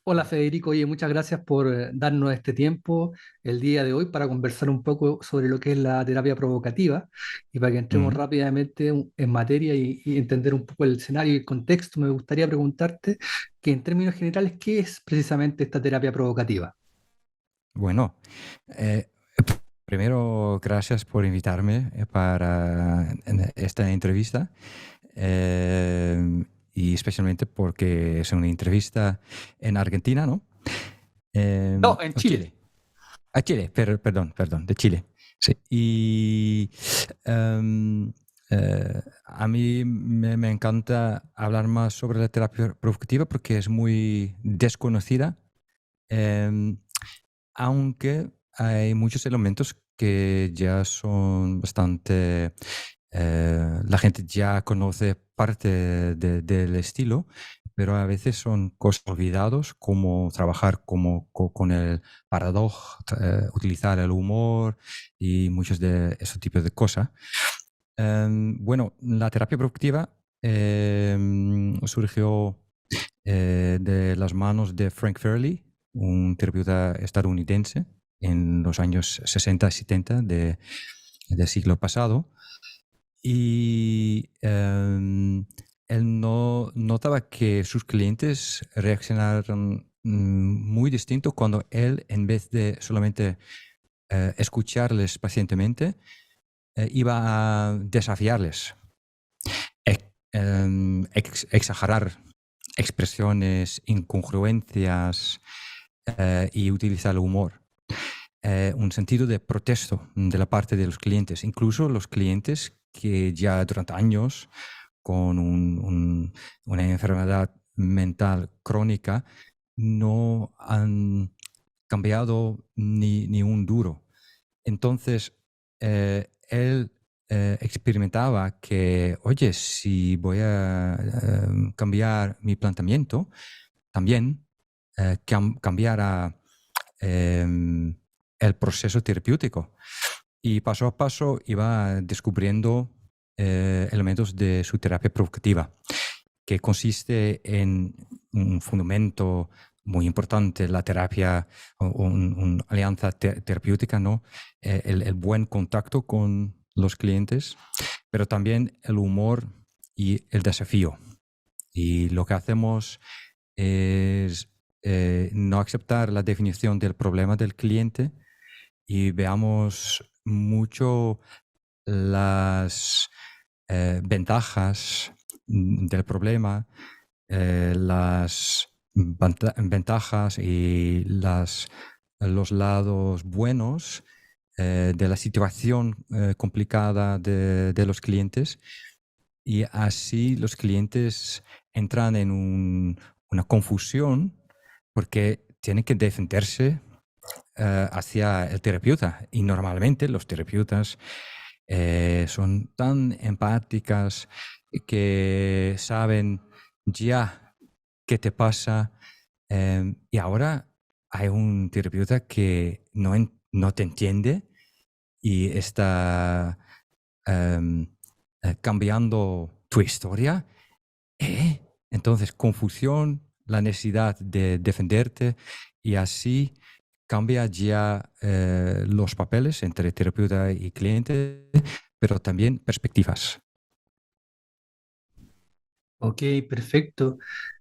Hola Federico, oye, muchas gracias por darnos este tiempo el día de hoy para conversar un poco sobre lo que es la terapia provocativa y para que entremos Mm, rápidamente en materia y entender un poco el escenario y el contexto, me gustaría preguntarte que en términos generales, ¿qué es precisamente esta terapia provocativa? Bueno, primero gracias por invitarme para esta entrevista y especialmente porque es una entrevista en Argentina, ¿no? No, en O Chile. Chile. Perdón, de Chile. Sí. Y em, a mí me encanta hablar más sobre la terapia provocativa porque es muy desconocida. Em, Aunque hay muchos elementos que ya son bastante, la gente ya conoce parte del estilo, pero a veces son cosas olvidados, como trabajar con el paradoja, utilizar el humor y muchos de esos tipos de cosas. Bueno, la terapia productiva surgió de las manos de Frank Fairley, un terapeuta estadounidense en los años 60 y 70 del siglo pasado. Y él no notaba que sus clientes reaccionaron muy distinto cuando él, en vez de solamente escucharles pacientemente, iba a desafiarles, exagerar expresiones, incongruencias y utilizar el humor. Un sentido de protesto de la parte de los clientes, incluso los clientes que ya durante años con una enfermedad mental crónica no han cambiado ni un duro. Entonces, él experimentaba que, oye, si voy a cambiar mi planteamiento, también cambiar el proceso terapéutico. Y paso a paso iba descubriendo elementos de su terapia provocativa, que consiste en un fundamento muy importante, la terapia, una alianza terapéutica, ¿no? El buen contacto con los clientes, pero también el humor y el desafío. Y lo que hacemos es no aceptar la definición del problema del cliente y veamos mucho las ventajas del problema, las ventajas y los lados buenos de la situación complicada de los clientes, y así los clientes entran en una confusión porque tienen que defenderse hacia el terapeuta. Y normalmente los terapeutas son tan empáticas que saben ya qué te pasa. Y ahora hay un terapeuta que no te entiende y está em, cambiando tu historia. Entonces, confusión, la necesidad de defenderte, y así cambia ya los papeles entre terapeuta y cliente, pero también perspectivas. Ok, perfecto.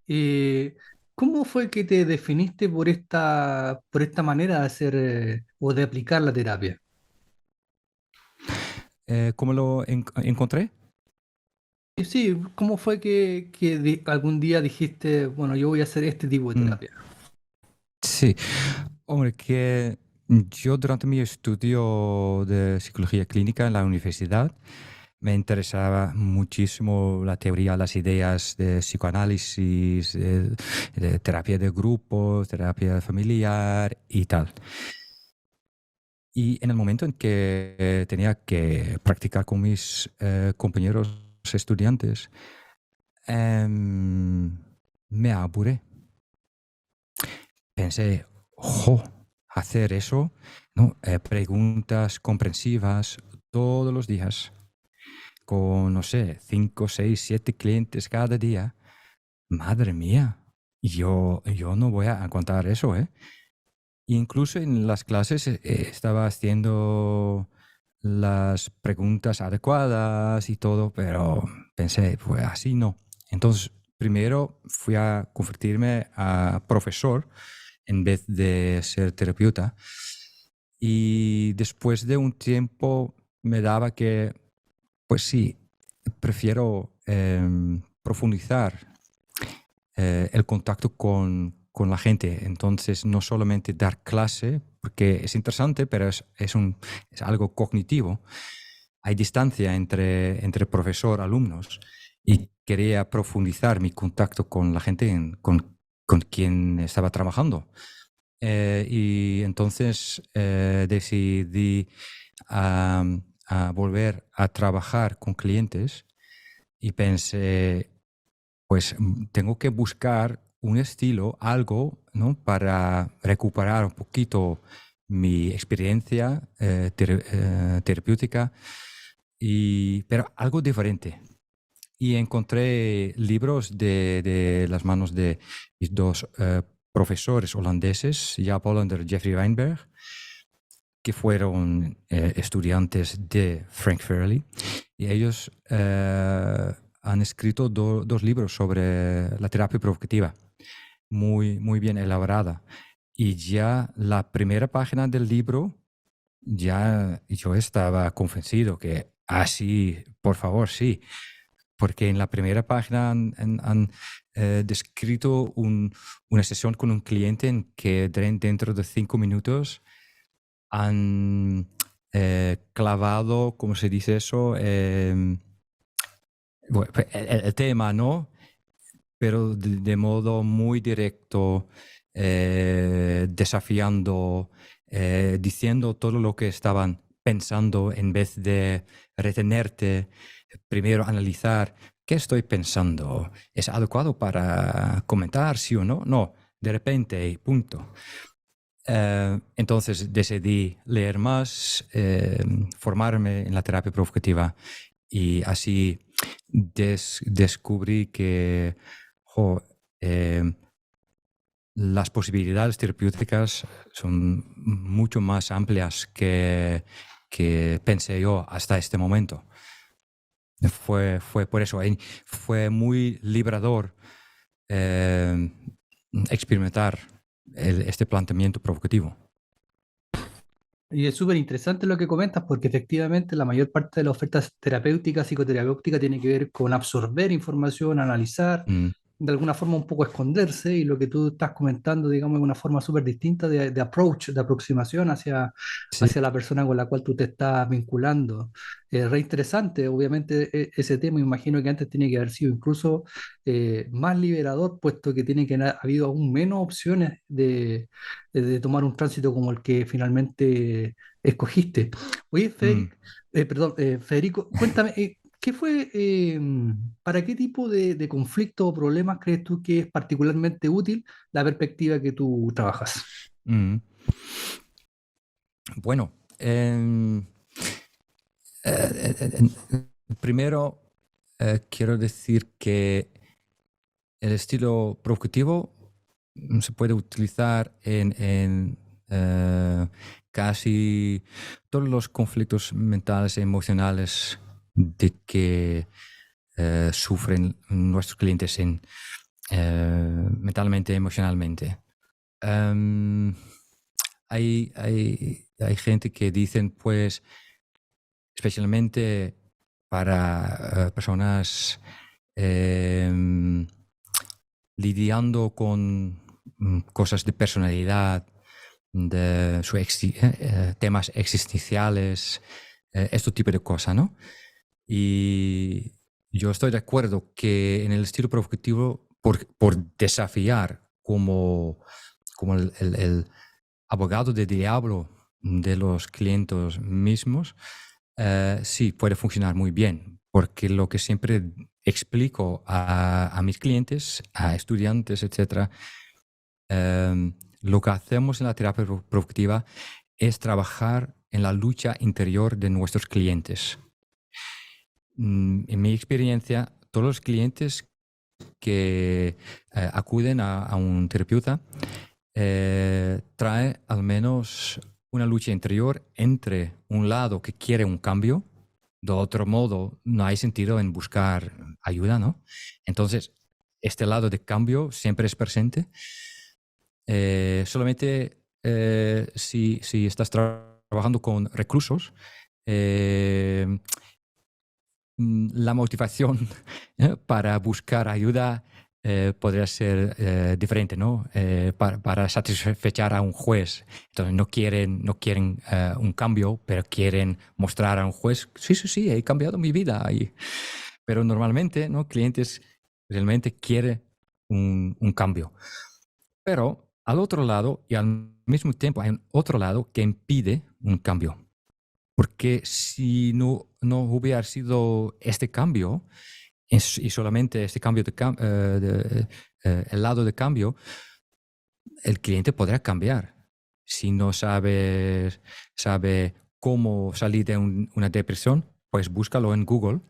Eh, ¿Cómo fue que te definiste por esta manera de hacer o de aplicar la terapia? ¿Cómo lo encontré? Y sí, ¿cómo fue que algún día dijiste, bueno, yo voy a hacer este tipo de Mm, terapia? sí, hombre, que yo durante mi estudio de psicología clínica en la universidad me interesaba muchísimo la teoría, las ideas de psicoanálisis, de terapia de grupos, terapia familiar y tal. Y en el momento en que tenía que practicar con mis compañeros estudiantes, me aburrí. Pensé, jo, hacer eso, ¿no? Preguntas comprensivas todos los días, con, no sé, 5, 6, 7 clientes cada día. Madre mía. yo no voy a aguantar eso, ¿eh? Incluso en las clases estaba haciendo las preguntas adecuadas y todo, pero pensé, pues así no. Entonces, primero fui a convertirme a profesor en vez de ser terapeuta. Y después de un tiempo me daba que, pues sí, prefiero profundizar el contacto con la gente. Entonces, no solamente dar clase, porque es interesante, pero es algo cognitivo. Hay distancia entre profesor y alumnos y quería profundizar mi contacto con la gente con quien estaba trabajando. Y entonces decidí a volver a trabajar con clientes y pensé, pues tengo que buscar un estilo, algo, ¿no? Para recuperar un poquito mi experiencia terapéutica, pero algo diferente. Y encontré libros de las manos de mis dos profesores holandeses, Jaap Hollander y Jeffrey Weinberg, que fueron estudiantes de Frank Farrelly. Y ellos han escrito dos libros sobre la terapia provocativa, muy bien elaborada. Y ya la primera página del libro, ya yo estaba convencido que, sí, por favor, sí. Porque en la primera página han descrito una sesión con un cliente en que dentro de 5 minutos han clavado, ¿cómo se dice eso? Bueno, el tema, ¿no? Pero de modo muy directo, desafiando, diciendo todo lo que estaban pensando en vez de retenerte, primero analizar qué estoy pensando, ¿es adecuado para comentar, sí o no? No, de repente, punto. Entonces decidí leer más, formarme en la terapia provocativa y así descubrí que eh, las posibilidades terapéuticas son mucho más amplias que pensé yo hasta este momento. Fue por eso, fue muy liberador experimentar este planteamiento provocativo. Y es súper interesante lo que comentas porque efectivamente la mayor parte de la oferta terapéutica, psicoterapéutica, tiene que ver con absorber información, analizar, Mm, de alguna forma un poco esconderse y lo que tú estás comentando, digamos, es una forma súper distinta de approach, de aproximación sí. hacia la persona con la cual tú te estás vinculando. Es re interesante, obviamente ese tema imagino que antes tiene que haber sido incluso más liberador, puesto que tiene que haber habido aún menos opciones de tomar un tránsito como el que finalmente escogiste. Oye, Mm, Federico, cuéntame, ¿qué fue, para qué tipo de conflictos o problemas crees tú que es particularmente útil la perspectiva que tú trabajas? mm. Bueno, primero quiero decir que el estilo provocativo se puede utilizar en casi todos los conflictos mentales e emocionales de que sufren nuestros clientes mentalmente y emocionalmente. Em, hay gente que dicen, pues, especialmente para personas lidiando con cosas de personalidad, de temas existenciales, este tipo de cosas, ¿no? Y yo estoy de acuerdo que en el estilo provocativo, por desafiar como el abogado de diablo de los clientes mismos, sí, puede funcionar muy bien, porque lo que siempre explico a mis clientes, a estudiantes, etcétera, lo que hacemos en la terapia provocativa es trabajar en la lucha interior de nuestros clientes. En mi experiencia, todos los clientes que acuden a un terapeuta trae al menos una lucha interior entre un lado que quiere un cambio, de otro modo no hay sentido en buscar ayuda, ¿no? Entonces, este lado de cambio siempre es presente. Solamente si estás trabajando con reclusos, la motivación para buscar ayuda podría ser diferente, ¿no? Para satisfacer a un juez. Entonces no quieren un cambio, pero quieren mostrar a un juez, sí, he cambiado mi vida. Pero normalmente, ¿no? Clientes realmente quieren un cambio. Pero al otro lado, y al mismo tiempo hay un otro lado que impide un cambio. Porque si no hubiera sido este cambio, y solamente este cambio el lado de cambio, el cliente podrá cambiar. Si no sabe cómo salir de una depresión, pues búscalo en Google.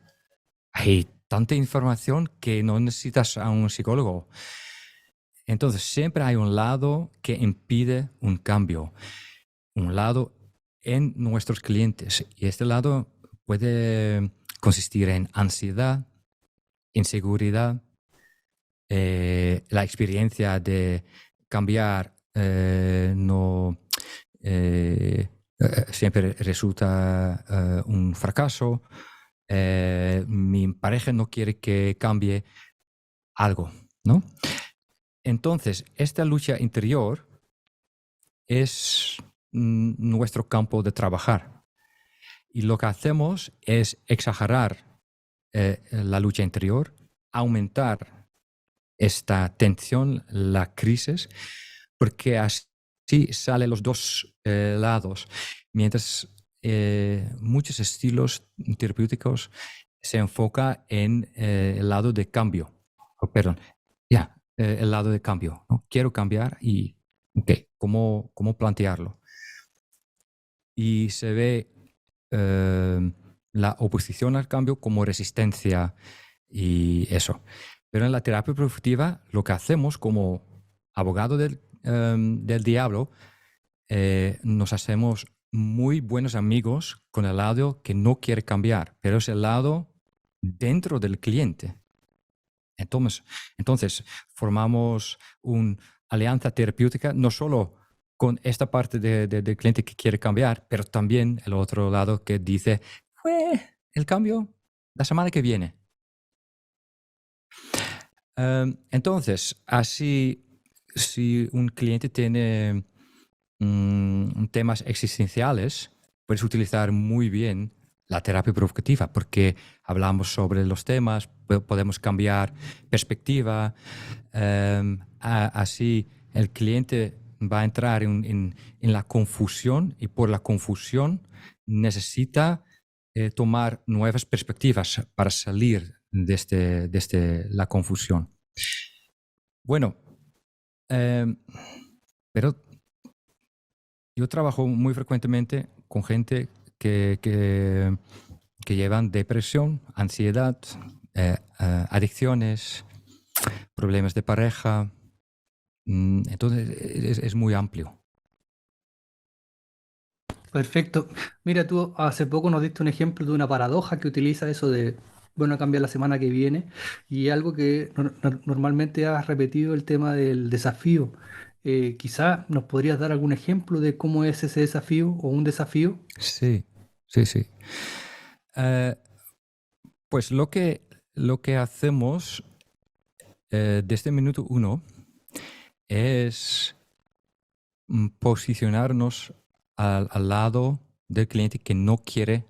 Hay tanta información que no necesitas a un psicólogo. Entonces, siempre hay un lado que impide un cambio, un lado en nuestros clientes. Y este lado puede consistir en ansiedad, inseguridad, la experiencia de cambiar no siempre resulta un fracaso. Mi pareja no quiere que cambie algo, ¿no? Entonces, esta lucha interior es nuestro campo de trabajar. Y lo que hacemos es exagerar la lucha interior, aumentar esta tensión, la crisis, porque así salen los dos lados. Mientras muchos estilos terapéuticos se enfocan en el lado de cambio. Perdón, el lado de cambio, ¿no? Quiero cambiar y, okay, ¿cómo plantearlo? Y se ve la oposición al cambio como resistencia y eso. Pero en la terapia productiva lo que hacemos como abogado del diablo, nos hacemos muy buenos amigos con el lado que no quiere cambiar, pero es el lado dentro del cliente. Entonces formamos una alianza terapéutica no solo con esta parte del cliente que quiere cambiar, pero también el otro lado que dice, el cambio la semana que viene. Entonces, así, si un cliente tiene temas existenciales, puedes utilizar muy bien la terapia provocativa porque hablamos sobre los temas, podemos cambiar perspectiva, así el cliente va a entrar en la confusión y por la confusión necesita tomar nuevas perspectivas para salir de la confusión. Bueno, pero yo trabajo muy frecuentemente con gente que llevan depresión, ansiedad, adicciones, problemas de pareja. Entonces es muy amplio. Perfecto. Mira, tú hace poco nos diste un ejemplo de una paradoja que utiliza eso de, bueno, cambiar la semana que viene y algo que normalmente has repetido el tema del desafío. Quizá nos podrías dar algún ejemplo de cómo es ese desafío o un desafío. Sí. Pues lo que hacemos desde el minuto uno es posicionarnos al lado del cliente que no quiere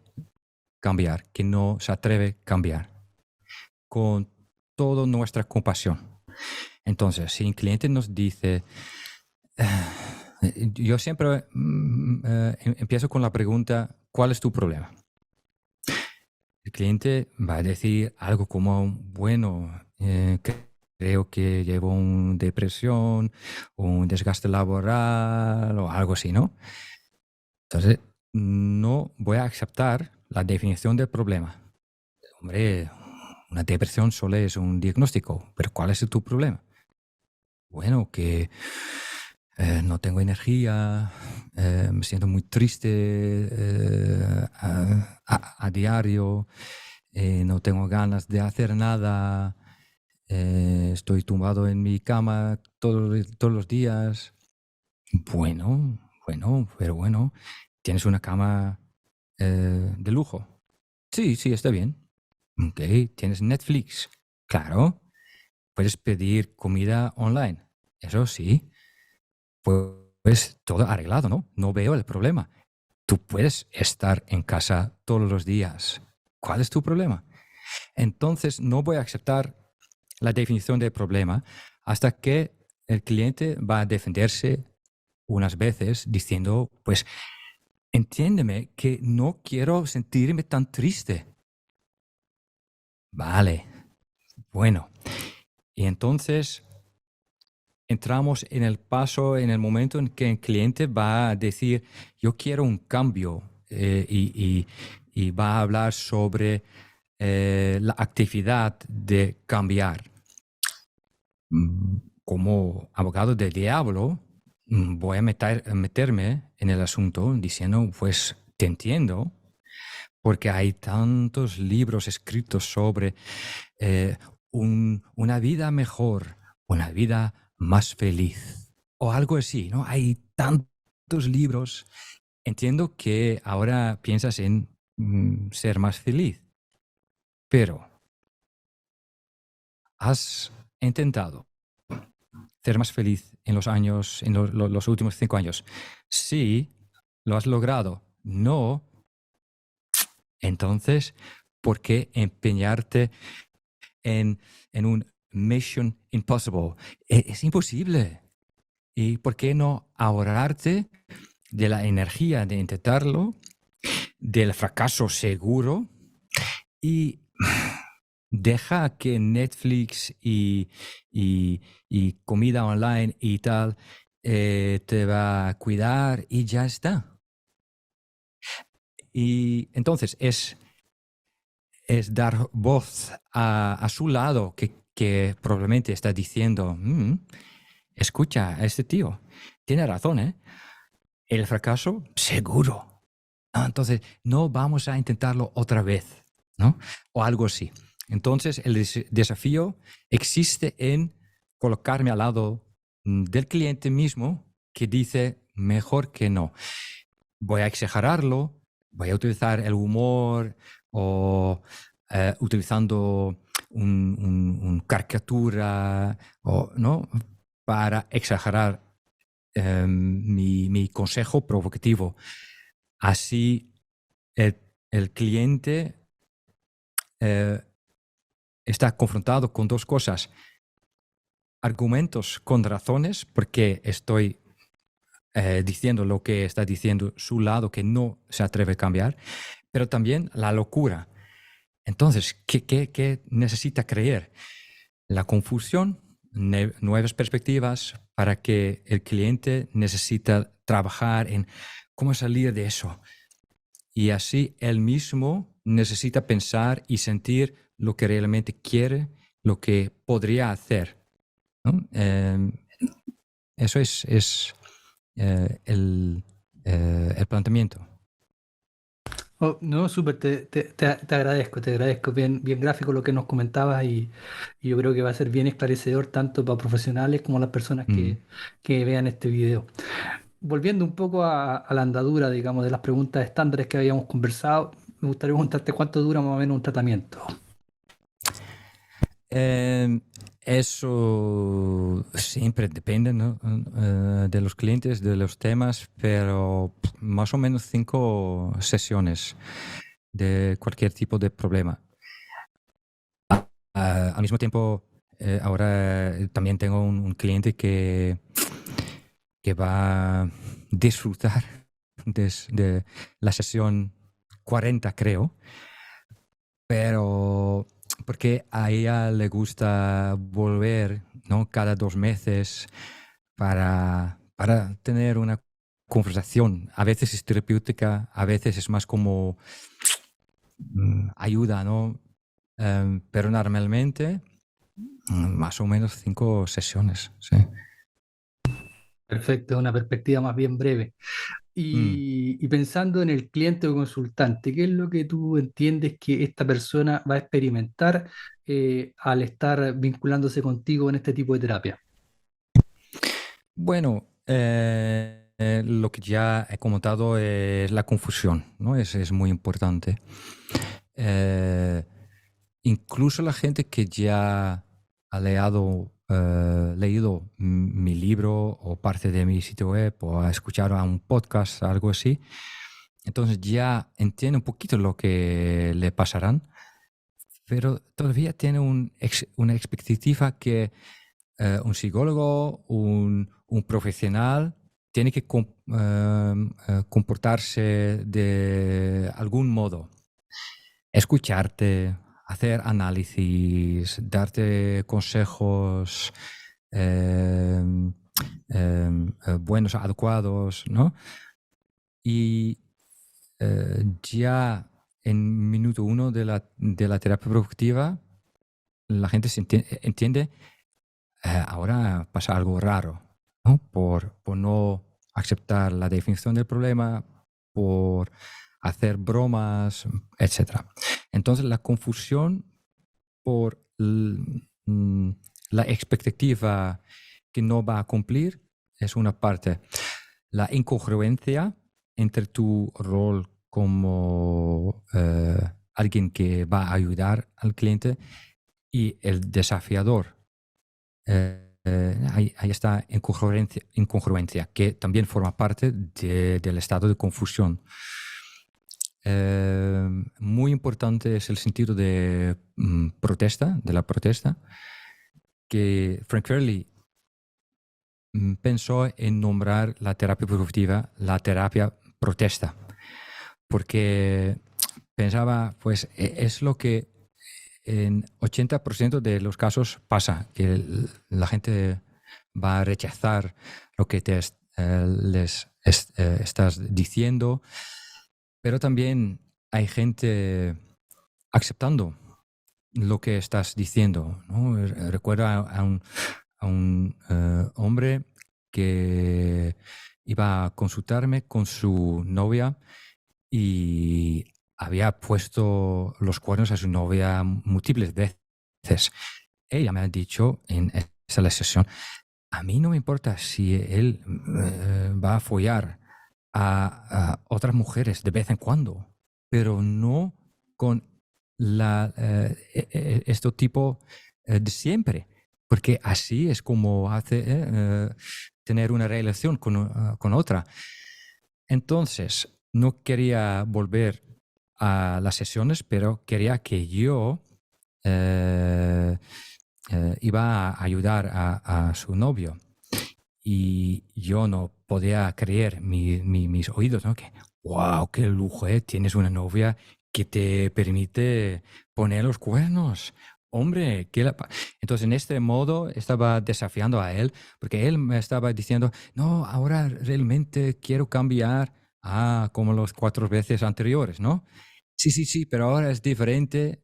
cambiar, que no se atreve a cambiar, con toda nuestra compasión. Entonces, si el cliente nos dice, yo siempre empiezo con la pregunta, ¿cuál es tu problema? El cliente va a decir algo como, bueno, creo que llevo una depresión, un desgaste laboral o algo así, ¿no? Entonces, no voy a aceptar la definición del problema. Hombre, una depresión solo es un diagnóstico, pero ¿cuál es tu problema? Bueno, que no tengo energía, me siento muy triste a diario, no tengo ganas de hacer nada, estoy tumbado en mi cama todos los días. Pero bueno, tienes una cama de lujo. Sí, sí, está bien. Ok, tienes Netflix. Claro, puedes pedir comida online. Eso sí, pues todo arreglado, ¿no? No veo el problema. Tú puedes estar en casa todos los días. ¿Cuál es tu problema? Entonces, no voy a aceptar la definición de problema hasta que el cliente va a defenderse unas veces diciendo, pues, entiéndeme que no quiero sentirme tan triste. Vale, bueno. Y entonces entramos en el paso, en el momento en que el cliente va a decir, yo quiero un cambio y va a hablar sobre la actividad de cambiar. Como abogado del diablo, voy a meterme en el asunto diciendo, pues te entiendo, porque hay tantos libros escritos sobre una vida mejor, una vida más feliz o algo así, ¿no? Hay tantos libros. Entiendo que ahora piensas en ser más feliz, pero has intentado ser más feliz en los últimos 5 años. Sí, lo has logrado. No, entonces, ¿por qué empeñarte en un Mission Impossible? Es imposible. ¿Y por qué no ahorrarte de la energía de intentarlo, del fracaso seguro y deja que Netflix y comida online y tal te va a cuidar y ya está? Y entonces es dar voz a su lado que probablemente está diciendo, escucha a este tío, tiene razón, ¿eh? El fracaso, seguro. Entonces, no vamos a intentarlo otra vez, ¿no? O algo así. Entonces, el desafío existe en colocarme al lado del cliente mismo que dice mejor que no. Voy a exagerarlo, voy a utilizar el humor o utilizando un caricatura o, ¿no? Para exagerar mi consejo provocativo. Así el cliente eh, está confrontado con dos cosas: argumentos con razones, porque estoy diciendo lo que está diciendo su lado, que no se atreve a cambiar, pero también la locura. Entonces, ¿qué necesita creer? La confusión, nuevas perspectivas, para que el cliente necesita trabajar en cómo salir de eso. Y así él mismo necesita pensar y sentir lo que realmente quiere, lo que podría hacer, ¿no? Eso es el planteamiento. Oh, no, súper, te agradezco, te agradezco. Bien, bien gráfico lo que nos comentabas y yo creo que va a ser bien esclarecedor tanto para profesionales como las personas Mm. que vean este video. Volviendo un poco a la andadura, digamos, de las preguntas estándares que habíamos conversado, me gustaría preguntarte cuánto dura más o menos un tratamiento. Eh, Eso siempre depende, ¿no? De los clientes, de los temas, pero más o menos 5 sesiones de cualquier tipo de problema. Al mismo tiempo, ahora también tengo un cliente que va a disfrutar de la sesión 40, creo, pero porque a ella le gusta volver, ¿no? Cada 2 meses para tener una conversación. A veces es terapéutica, a veces es más como ayuda, ¿no? Pero normalmente más o menos 5 sesiones, sí. Perfecto, una perspectiva más bien breve. Mm. Y pensando en el cliente o consultante, ¿qué es lo que tú entiendes que esta persona va a experimentar al estar vinculándose contigo en este tipo de terapia? Bueno, lo que ya he comentado es la confusión, ¿no? Es muy importante. Eh, Incluso la gente que ya ha leído mi libro o parte de mi sitio web o ha escuchado a un podcast, algo así, entonces ya entiende un poquito lo que le pasarán, pero todavía tiene una expectativa que un psicólogo, un profesional, tiene que comportarse de algún modo, escucharte, hacer análisis, darte consejos buenos, adecuados, ¿no? Y ya en minuto uno de la terapia productiva, la gente entiende, ahora pasa algo raro, ¿no? Por no aceptar la definición del problema, por hacer bromas, etcétera. Entonces, la confusión por la expectativa que no va a cumplir es una parte. La incongruencia entre tu rol como alguien que va a ayudar al cliente y el desafiador. Hay esta incongruencia que también forma parte del estado de confusión. Muy importante es el sentido de protesta, de la protesta, que Frank Fairley pensó en nombrar la terapia productiva la terapia protesta, porque pensaba, pues es lo que en 80% de los casos pasa, que la gente va a rechazar lo que les estás diciendo, pero también hay gente aceptando lo que estás diciendo, ¿no? Recuerdo a un hombre que iba a consultarme con su novia y había puesto los cuernos a su novia múltiples veces. Ella me ha dicho en esa sesión, a mí no me importa si él va a follar a otras mujeres de vez en cuando, pero no con este tipo de siempre, porque así es como hace tener una relación con otra. Entonces, no quería volver a las sesiones, pero quería que yo eh, iba a ayudar a su novio. Y yo no podía creer mis oídos, ¿no? Que, wow, qué lujo, ¿eh? Tienes una novia que te permite poner los cuernos. Hombre, entonces en este modo estaba desafiando a él, porque él me estaba diciendo, no, ahora realmente quiero cambiar como los 4 veces anteriores, ¿no? Sí, sí, sí, pero ahora es diferente.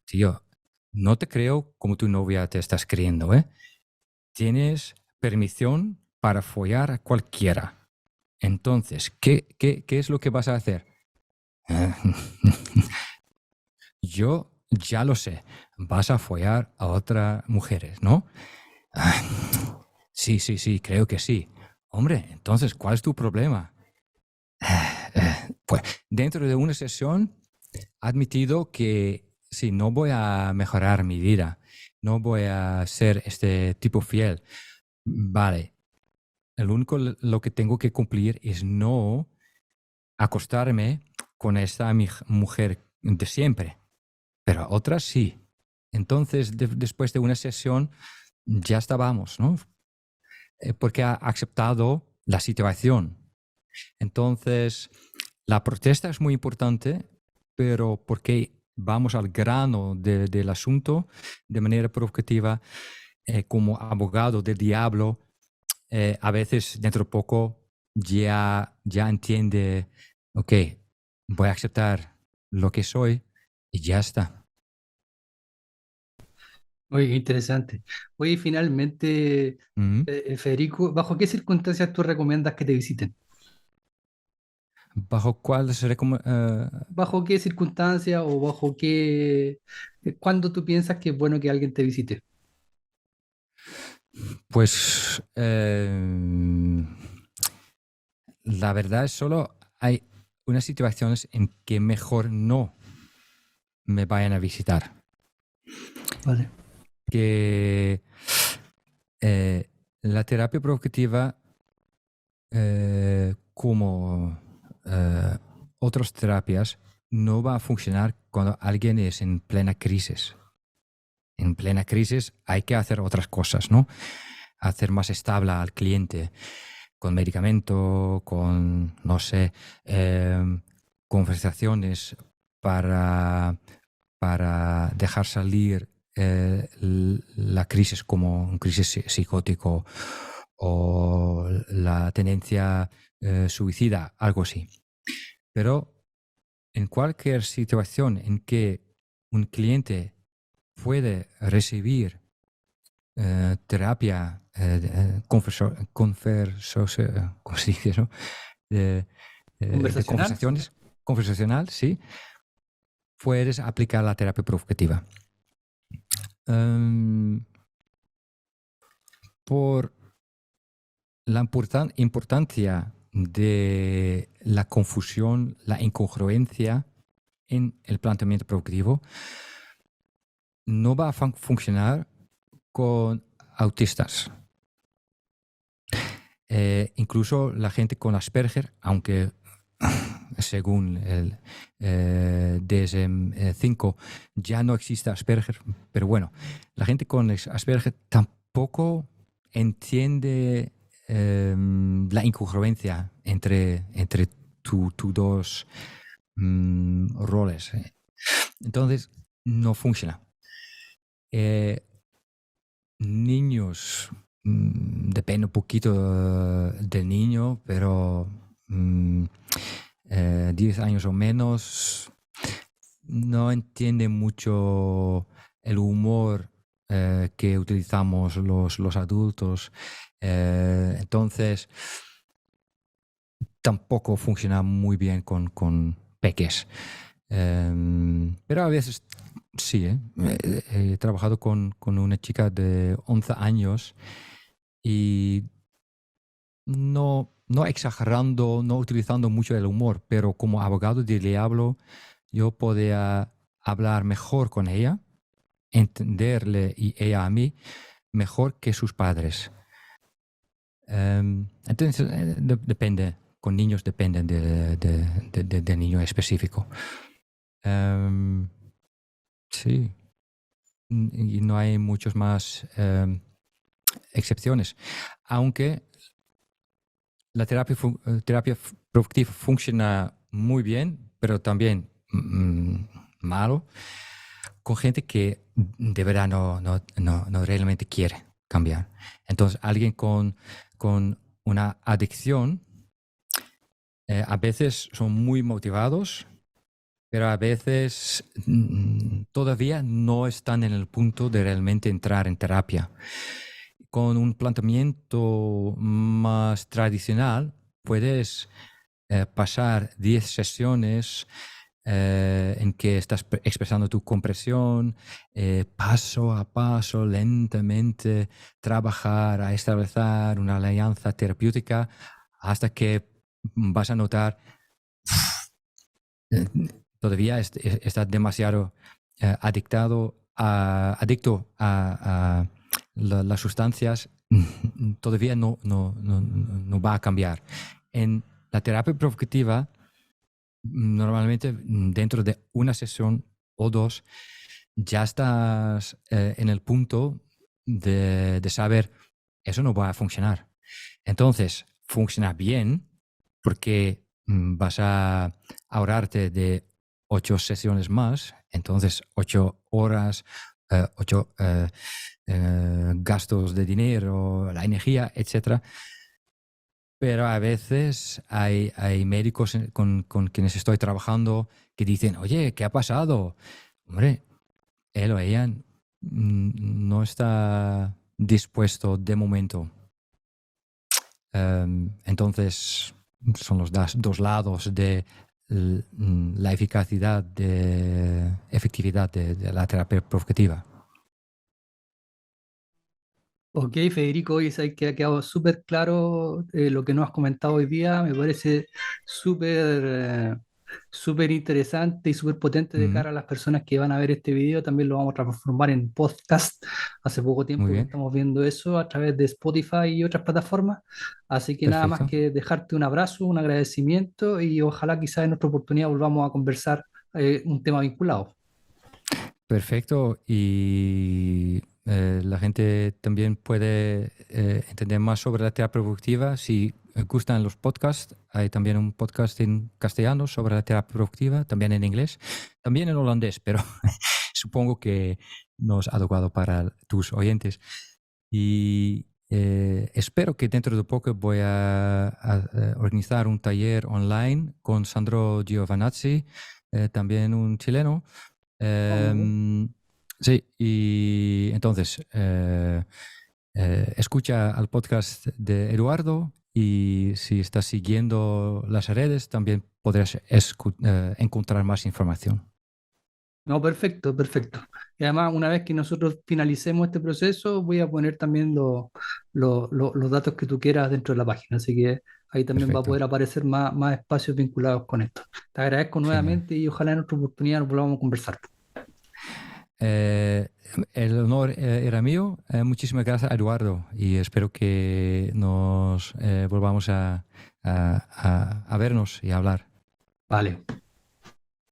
Tío, no te creo como tu novia te estás creyendo, ¿eh? Tienes permisión para follar a cualquiera. Entonces, ¿qué es lo que vas a hacer? Yo ya lo sé, vas a follar a otras mujeres, ¿no? Sí, sí, sí, creo que sí. Hombre, entonces, ¿cuál es tu problema? Pues dentro de una sesión he admitido que sí, no voy a mejorar mi vida, no voy a ser este tipo fiel. Vale, el único lo que tengo que cumplir es no acostarme con esta mujer de siempre, pero a otras sí. Entonces, después de una sesión, ya estábamos, ¿no? Porque ha aceptado la situación. Entonces, la protesta es muy importante, pero porque vamos al grano del asunto de manera provocativa, como abogado del diablo, a veces dentro de poco ya entiende, ok, voy a aceptar lo que soy y ya está. Oye, qué interesante. Oye, finalmente, Ujú. Federico, ¿bajo qué circunstancias tú recomiendas que te visiten? ¿Bajo cuál se ¿Bajo qué circunstancias o bajo qué, cuándo tú piensas que es bueno que alguien te visite? pues la verdad es solo hay unas situaciones en que mejor no me vayan a visitar. Vale. Que la terapia provocativa, como otras terapias, no va a funcionar cuando alguien es en plena crisis. En plena crisis hay que hacer otras cosas, ¿no? Hacer más estable al cliente con medicamento, con, no sé, conversaciones para, para dejar salir la crisis como un crisis psicótico o la tendencia suicida, algo así. Pero en cualquier situación en que un cliente puede recibir terapia ¿cómo se dice eso? De, de ¿Conversacional? conversaciones, conversacional, sí, puedes aplicar la terapia provocativa. Um, por la importancia de la confusión, la incongruencia en el planteamiento provocativo, no va a funcionar con autistas. Incluso la gente con Asperger, aunque según el DSM-5 ya no existe Asperger, pero bueno, la gente con Asperger tampoco entiende la incongruencia entre tus dos roles. Entonces, no funciona. Eh, Niños, depende un poquito del niño, pero 10 años o menos no entiende mucho el humor que utilizamos los adultos. Entonces, tampoco funciona muy bien con peques. Pero a veces sí, ¿eh? He trabajado con una chica de 11 años y no exagerando, no utilizando mucho el humor, pero como abogado del diablo, yo podía hablar mejor con ella, entenderle y ella a mí mejor que sus padres. Entonces, depende, con niños depende del niño específico. Em, sí, y no hay muchos más excepciones. Aunque la terapia proactiva funciona muy bien, pero también malo, con gente que de verdad no realmente quiere cambiar. Entonces, alguien con una adicción, a veces son muy motivados, pero a veces todavía no están en el punto de realmente entrar en terapia. Con un planteamiento más tradicional, puedes pasar 10 sesiones en que estás expresando tu compresión, paso a paso, lentamente, trabajar a establecer una alianza terapéutica hasta que vas a notar eh, todavía estás demasiado adicto a las sustancias, todavía no va a cambiar. En la terapia provocativa, normalmente dentro de una sesión o dos, ya estás en el punto de saber, eso no va a funcionar. Entonces, funciona bien porque vas a ahorrarte de 8 sesiones más, entonces 8 horas, 8 gastos de dinero, la energía, etcétera. Pero a veces hay médicos con quienes estoy trabajando que dicen, oye, ¿qué ha pasado? Hombre, él o ella no está dispuesto de momento. Entonces, son los dos lados de la efectividad de la terapia provocativa. Ok, Federico, hoy sabes que ha quedado súper claro lo que nos has comentado hoy día. Me parece súper interesante y súper potente de Mm, cara a las personas que van a ver este video. También lo vamos a transformar en podcast. Hace poco muy tiempo que bien, estamos viendo eso a través de Spotify y otras plataformas. Así que nada más perfecto. que dejarte un abrazo, un agradecimiento y ojalá quizás en otra oportunidad volvamos a conversar un tema vinculado. Perfecto. Y la gente también puede entender más sobre la terapia productiva. Si gustan los podcasts, hay también un podcast en castellano sobre la terapia productiva, también en inglés, también en holandés, pero supongo que no es adecuado para tus oyentes. Y espero que dentro de poco voy a organizar un taller online con Sandro Giovanazzi, también un chileno. Oh, muy bien. Sí, y entonces escucha al podcast de Eduardo y si estás siguiendo las redes también podrás encontrar más información. No, perfecto, perfecto. Y además, una vez que nosotros finalicemos este proceso, voy a poner también los datos que tú quieras dentro de la página. Así que ahí también va a Perfecto, poder aparecer más espacios vinculados con esto. Te agradezco genial. nuevamente y ojalá en otra oportunidad nos volvamos a conversar. Eh, el honor era mío. Muchísimas gracias, Eduardo, y espero que nos volvamos a vernos y a hablar. Vale.